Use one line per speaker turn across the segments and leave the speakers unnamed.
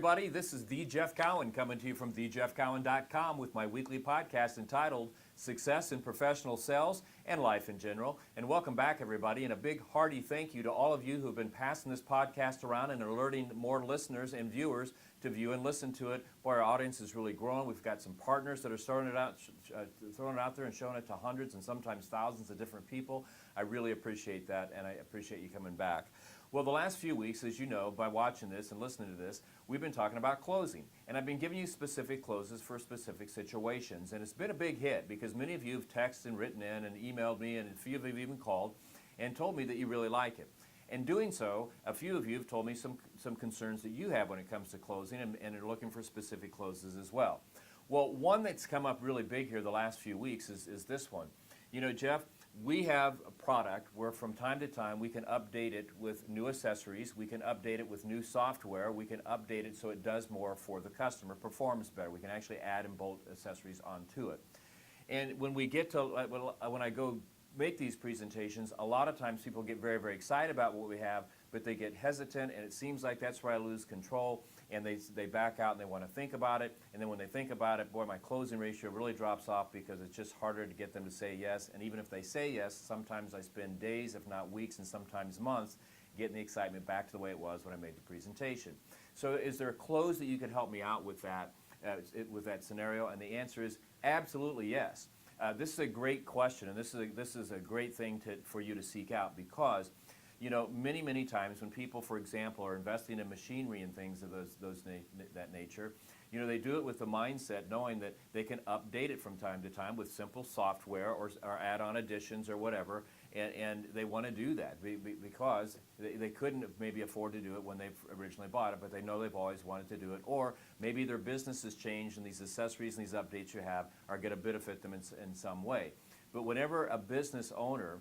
everybody. This is The Jeff Cowan coming to you from thejeffcowan.com with my weekly podcast entitled Success in Professional Sales and Life in General. And welcome back, everybody. And a big hearty thank you to all of you who have been passing this podcast around and alerting more listeners and viewers to view and listen to it. Boy, our audience is really growing. We've got some partners that are throwing it out there and showing it to hundreds and sometimes thousands of different people. I really appreciate that, and I appreciate you coming back. Well, the last few weeks, as you know, by watching this and listening to this, we've been talking about closing. And I've been giving you specific closes for specific situations. And it's been a big hit because many of you have texted and written in and emailed me, and a few of you have even called and told me that you really like it. In doing so, a few of you have told me some concerns that you have when it comes to closing and are looking for specific closes as well. Well, one that's come up really big here the last few weeks is this one. You know, Jeff, we have a product where from time to time we can update it with new accessories, we can update it with new software, we can update it so it does more for the customer, performs better. We can actually add and bolt accessories onto it. And when we get to, when I go make these presentations, a lot of times people get very, very excited about what we have, but they get hesitant, and it seems like that's where I lose control, and they back out and they want to think about it, and then when they think about it, boy, my closing ratio really drops off because it's just harder to get them to say yes, and even if they say yes, sometimes I spend days, if not weeks, and sometimes months getting the excitement back to the way it was when I made the presentation. So is there a close that you could help me out with that scenario? And the answer is absolutely yes. This is a great question, and this is a great thing for you to seek out because, you know, many times when people, for example, are investing in machinery and things of that nature, you know, they do it with the mindset knowing that they can update it from time to time with simple software or add-on additions or whatever, and they want to do that because they couldn't maybe afford to do it when they originally bought it, but they know they've always wanted to do it, or maybe their business has changed and these accessories and these updates you have are going to benefit them in some way. But whenever a business owner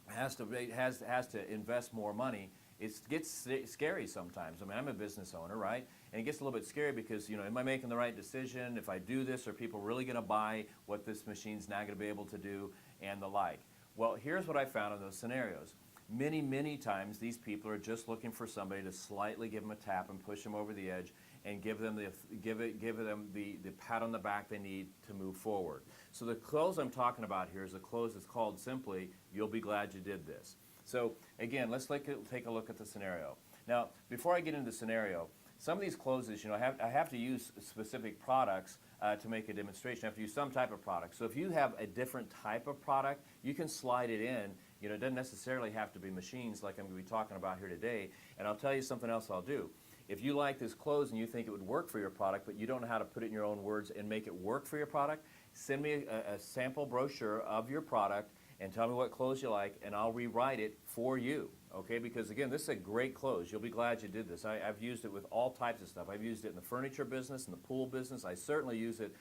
has to invest more money, it gets scary sometimes. I mean, I'm a business owner, right? And it gets a little bit scary because, you know, am I making the right decision? If I do this, are people really going to buy what this machine's not going to be able to do and the like? Well, here's what I found in those scenarios. Many times these people are just looking for somebody to slightly give them a tap and push them over the edge and give them the pat on the back they need to move forward. So the close I'm talking about here is a close that's called simply, "You'll be glad you did this." So again, let's take a look at the scenario. Now, before I get into the scenario, some of these closes, you know, I have to use specific products to make a demonstration. I have to use some type of product. So if you have a different type of product, you can slide it in. You know, it doesn't necessarily have to be machines like I'm going to be talking about here today. And I'll tell you something else I'll do. If you like this close and you think it would work for your product, but you don't know how to put it in your own words and make it work for your product, send me a sample brochure of your product and tell me what close you like, and I'll rewrite it for you, okay? Because again, this is a great close. You'll be glad you did this. I've used it with all types of stuff. I've used it in the furniture business, in the pool business. I certainly use it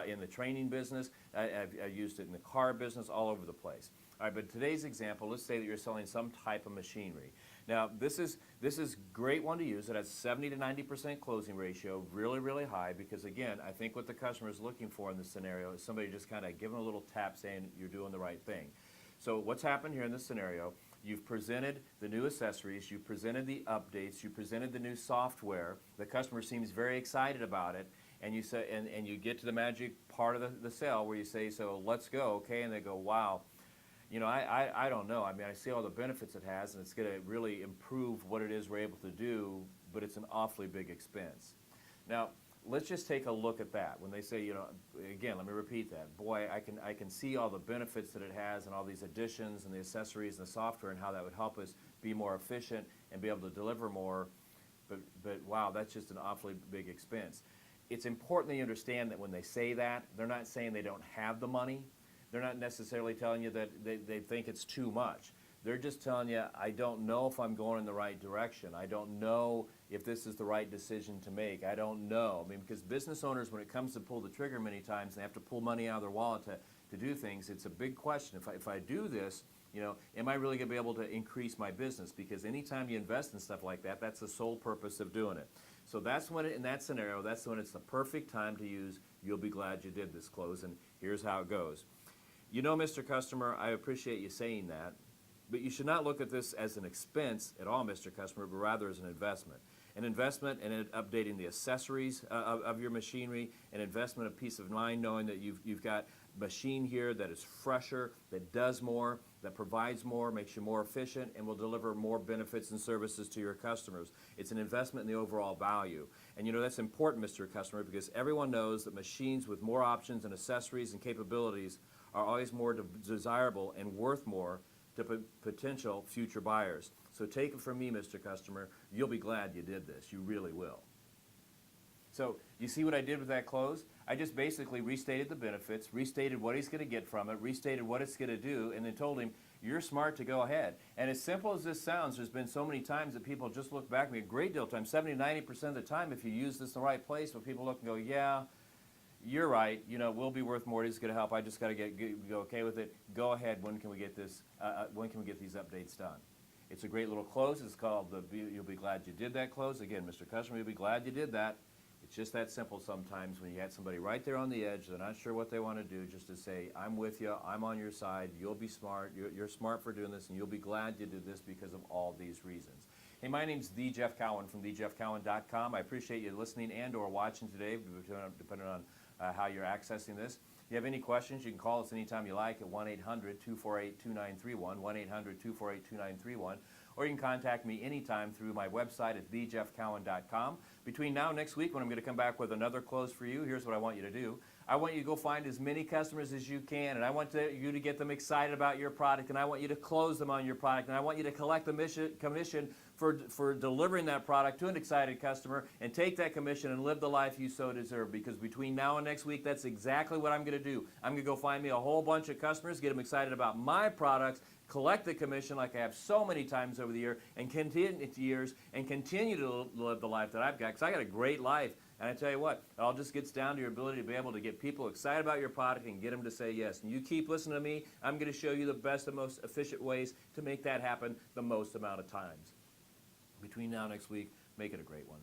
in the training business. I've used it in the car business, all over the place. All right, but today's example, let's say that you're selling some type of machinery. Now, this is a great one to use. It has 70 to 90% closing ratio, really high, because again, I think what the customer is looking for in this scenario is somebody just kind of giving a little tap saying you're doing the right thing. So what's happened here in this scenario, you've presented the new accessories, you've presented the updates, you presented the new software, the customer seems very excited about it, and you say, and you get to the magic part of the sale where you say, so let's go, okay, and they go, wow. You know, I don't know. I mean, I see all the benefits it has, and it's going to really improve what it is we're able to do, but it's an awfully big expense. Now, let's just take a look at that. When they say, you know, again, let me repeat that. Boy, I can see all the benefits that it has and all these additions and the accessories and the software and how that would help us be more efficient and be able to deliver more, but wow, that's just an awfully big expense. It's important that you understand that when they say that, they're not saying they don't have the money. They're not necessarily telling you that they think it's too much. They're just telling you, I don't know if I'm going in the right direction. I don't know if this is the right decision to make. I don't know. I mean, because business owners, when it comes to pull the trigger many times, they have to pull money out of their wallet to do things. It's a big question. If I do this, you know, am I really going to be able to increase my business? Because anytime you invest in stuff like that, that's the sole purpose of doing it. So that's when, in that scenario, that's when it's the perfect time to use, "You'll be glad you did this" close, and here's how it goes. You know, Mr. Customer, I appreciate you saying that, but you should not look at this as an expense at all, Mr. Customer, but rather as an investment. An investment in updating the accessories of your machinery, an investment of peace of mind knowing that you've got a machine here that is fresher, that does more, that provides more, makes you more efficient, and will deliver more benefits and services to your customers. It's an investment in the overall value. And you know, that's important, Mr. Customer, because everyone knows that machines with more options and accessories and capabilities are always more desirable and worth more to potential future buyers. So take it from me, Mr. Customer, you'll be glad you did this. You really will. So you see what I did with that close? I just basically restated the benefits, restated what he's going to get from it, restated what it's going to do, and then told him, you're smart to go ahead. And as simple as this sounds, there's been so many times that people just look back at me, a great deal of time, 70, 90% of the time, if you use this in the right place, where people look and go, yeah, you're right, you know, we'll be worth more, it's going to help, I just got to go okay with it. Go ahead, when can we get this, when can we get these updates done? It's a great little close. It's called You'll Be Glad You Did That close. Again, Mr. Customer, you'll be glad you did that. It's just that simple sometimes when you had somebody right there on the edge, they're not sure what they want to do, just to say, I'm with you, I'm on your side, you'll be smart, you're smart for doing this, and you'll be glad you did this because of all these reasons. Hey, my name's The Jeff Cowan from thejeffcowan.com. I appreciate you listening and or watching today, depending on how you're accessing this. If you have any questions, you can call us anytime you like at 1-800-248-2931, 1-800-248-2931, or you can contact me anytime through my website at thejeffcowan.com. Between now and next week, when I'm going to come back with another close for you, here's what I want you to do. I want you to go find as many customers as you can, and I want you to get them excited about your product, and I want you to close them on your product, and I want you to collect the commission for delivering that product to an excited customer, and take that commission and live the life you so deserve, because between now and next week, that's exactly what I'm going to do. I'm going to go find me a whole bunch of customers, get them excited about my products, collect the commission like I have so many times over the year, and continue to live the life that I've got, because I got a great life. And I tell you what, it all just gets down to your ability to be able to get people excited about your product and get them to say yes. And you keep listening to me, I'm going to show you the best and most efficient ways to make that happen the most amount of times. Between now and next week, make it a great one.